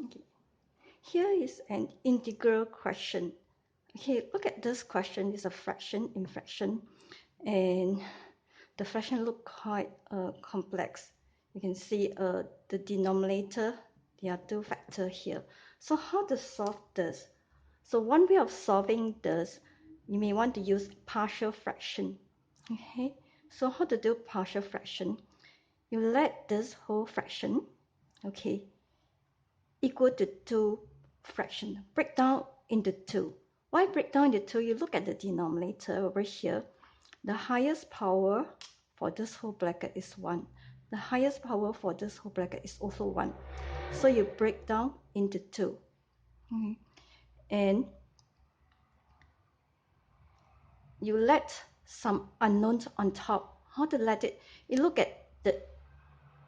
Okay. Here is an integral question. Okay, look at this question. It's a fraction in fraction, and the fraction look quite complex. You can see the denominator, there are two factors here. So how to solve this? So one way of solving this, you may want to use partial fraction. Okay, so how to do partial fraction? You let this whole fraction, okay, equal to two fraction. Break down into two. Why break down into two? You look at the denominator over here. The highest power for this whole bracket is 1. The highest power for this whole bracket is also 1. So you break down into 2. Okay. And you let some unknowns on top. How to let it? You look at the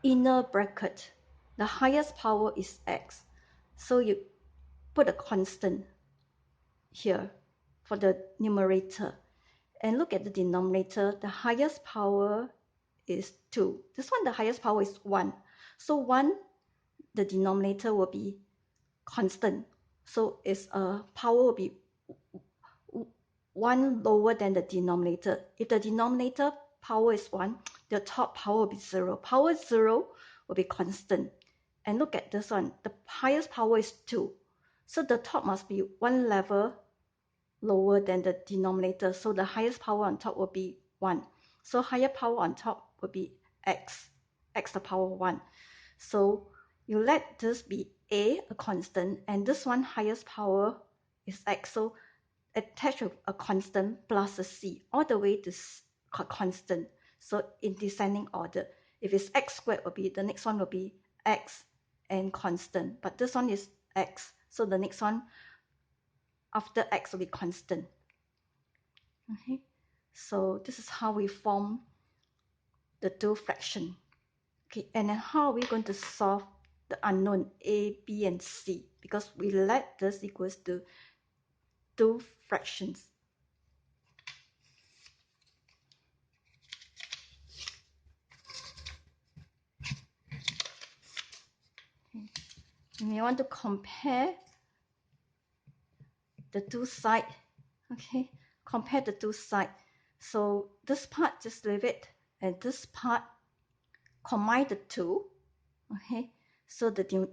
inner bracket. The highest power is x. So you put a constant here for the numerator. And look at the denominator. The highest power is 2. This one, the highest power is 1. So 1, the denominator will be constant. So its power will be 1 lower than the denominator. If the denominator power is 1, the top power will be 0. Power 0 will be constant. And look at this one. The highest power is 2. So the top must be 1 level lower than the denominator. So the highest power on top will be 1. So higher power on top will be x. X the power 1. So you let this be a constant, and this one highest power is x. So attach a constant plus a c all the way to constant. So in descending order, if it's x squared, will be the next one will be x and constant. But this one is x, so the next one after x will be constant. Okay, so this is how we form the two fraction. Okay, and then how are we going to solve the unknown a, b, and c? Because we let this equals to two fractions. Okay. And we want to compare the two sides. Okay, compare the two sides. So this part, just leave it, and this part, combine the two. Okay, so the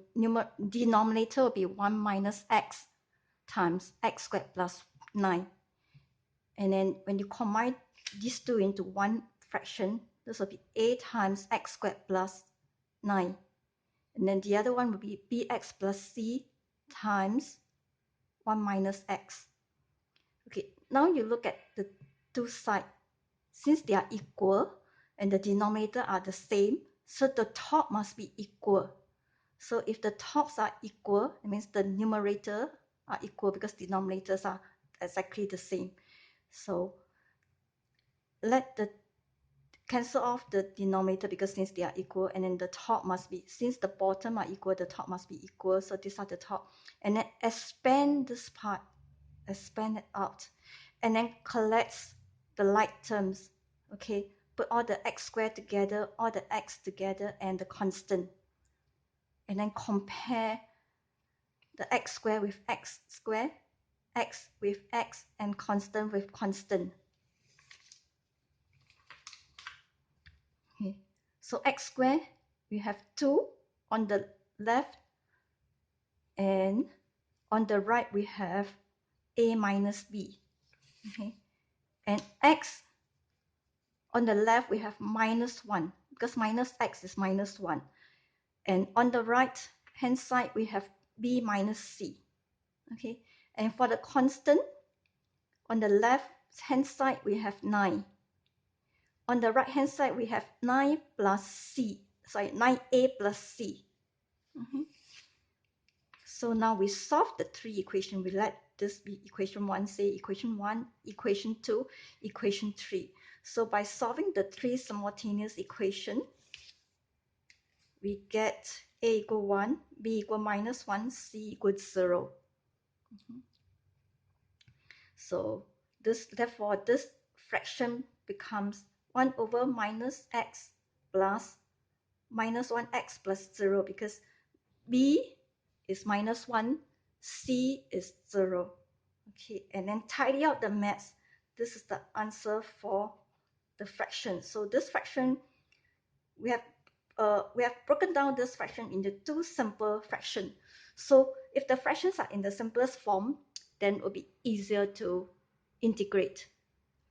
denominator will be 1 minus x times x squared plus 9. And then when you combine these two into one fraction, this will be a times x squared plus 9. And then the other one will be bx plus c times 1 minus x. Okay, now you look at the two sides. Since they are equal and the denominator are the same, so the top must be equal. So if the tops are equal, it means the numerator are equal because denominators are exactly the same. So let the cancel off the denominator because since they are equal, and then the top must be, since the bottom are equal, the top must be equal. So these are the top. And then expand this part, expand it out, and then collect the like terms. Okay, put all the x squared together, all the x together, and the constant. And then compare the x squared with x squared, x with x, and constant with constant. Okay, so x squared, we have 2 on the left, and on the right we have a minus b. Okay, and x on the left we have minus 1 because minus x is minus 1. And on the right hand side we have b minus c. Okay, and for the constant, on the left hand side we have 9. On the right hand side we have 9 plus c, sorry, 9a plus c. So now we solve the three equations. We let this be equation 1, say equation 1, equation 2, equation 3. So by solving the three simultaneous equations, we get a equal 1, b equal minus 1, c equals 0. So therefore this fraction becomes 1 over minus x plus minus 1x plus 0, because b is -1, C is 0. Okay, and then tidy out the maths. This is the answer for the fraction. So this fraction, we have broken down this fraction into two simple fractions. So if the fractions are in the simplest form, then it will be easier to integrate.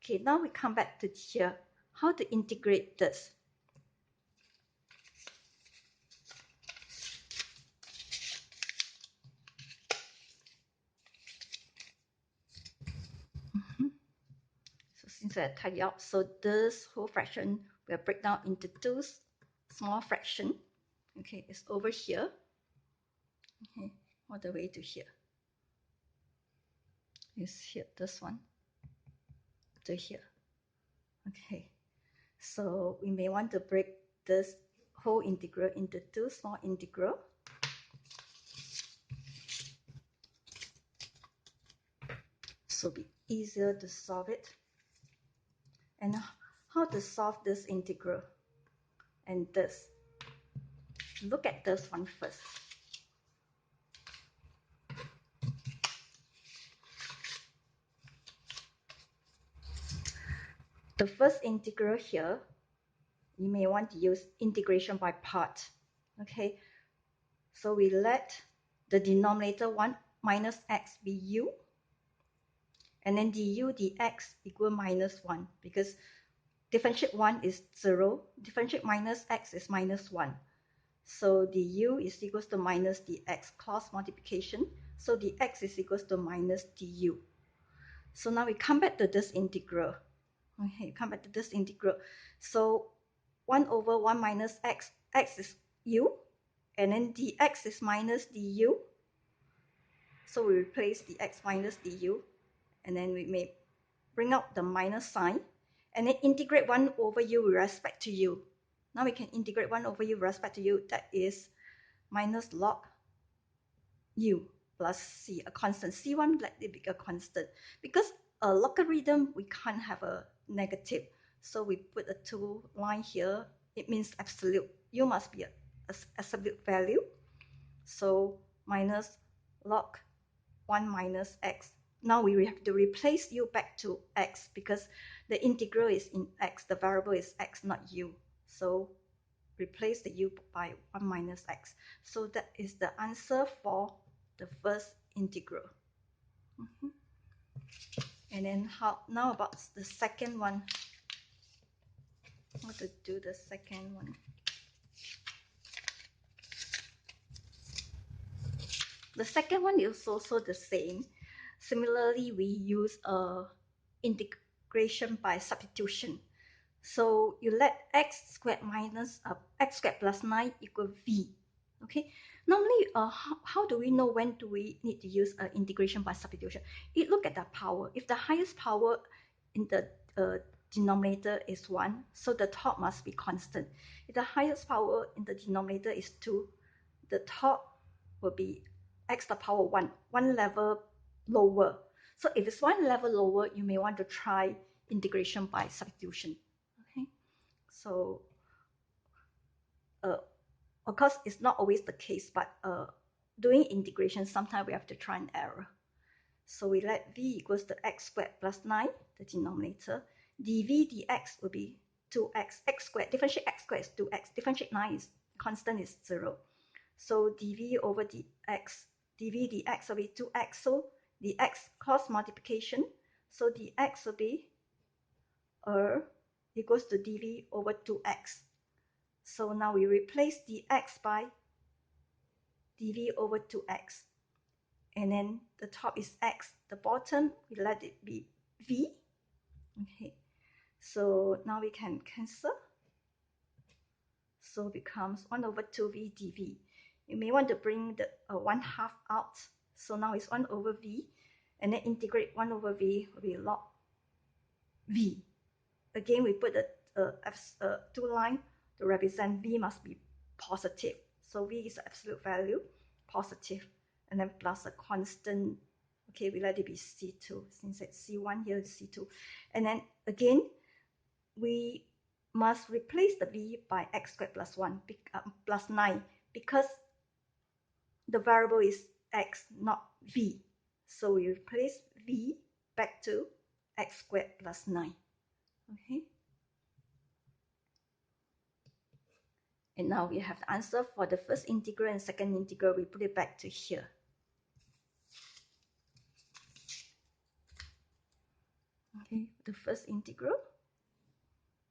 Okay, now we come back to here. How to integrate this? So since I tidy up, so this whole fraction will break down into two small fractions. Okay, it's over here. Okay, all the way to here. Is here, this one to here. Okay, so we may want to break this whole integral into two small integral. So be easier to solve it. And how to solve this integral? And this. Look at this one first. The first integral here, you may want to use integration by part. Okay, so we let the denominator 1 minus x be u, and then du dx equal -1, because differentiate 1 is 0, differentiate minus x is -1. So du is equals to minus dx, cross multiplication. So dx is equals to minus du. So now we come back to this integral. Okay, come back to this integral. So 1 over 1 minus x, x is u, and then dx is minus du. So we replace dx minus du, and then we may bring out the minus sign, and then integrate 1 over u with respect to u. Now we can integrate 1 over u with respect to u. That is minus log u plus c, a constant. C1, let it be a constant. Because a logarithm, we can't have a negative. So we put a 2 line here. It means absolute. U must be a absolute value. So minus log 1 minus x. Now we have to replace u back to x because the integral is in x. The variable is x, not u. So replace the u by 1 minus x. So that is the answer for the first integral. And then now about the second one. How to do the second one? The second one is also the same. Similarly, we use integration by substitution. So you let x squared minus x squared plus 9 equal v. Okay. Normally, how do we know when do we need to use integration by substitution? You look at the power. If the highest power in the denominator is 1, so the top must be constant. If the highest power in the denominator is 2, the top will be x to the power 1, one level lower. So if it's one level lower, you may want to try integration by substitution. Okay, so of course it's not always the case, but doing integration sometimes we have to try and error. So we let v equals to x squared plus 9, the denominator. dv dx will be 2x, x squared. Differentiate x squared is 2x. Differentiate 9 is constant is 0. So dv over dx, dv dx will be 2x. So dx cross multiplication. So dx will be equals to dv over 2x. So now we replace dx by dv over 2x. And then the top is x. The bottom, we let it be v. Okay. So now we can cancel. So it becomes 1 over 2v dv. You may want to bring the 1/2 out. So now it's 1 over v. And then integrate 1 over v will be log v. Again, we put a 2 line to represent v must be positive. So v is the absolute value, positive, and then plus a constant. Okay, we let it be C2, since it's C1 here is C2. And then again, we must replace the v by x squared plus 1, plus 9, because the variable is x, not v. So we replace v back to x squared plus 9. Okay. And now we have the answer for the first integral and second integral. We put it back to here. Okay, the first integral,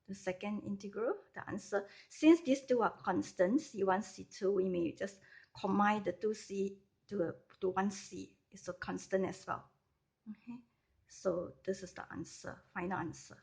the second integral, the answer. Since these two are constants, C1, C2, we may just combine the 2C to 1C. It's a constant as well. Okay, so this is the answer, final answer.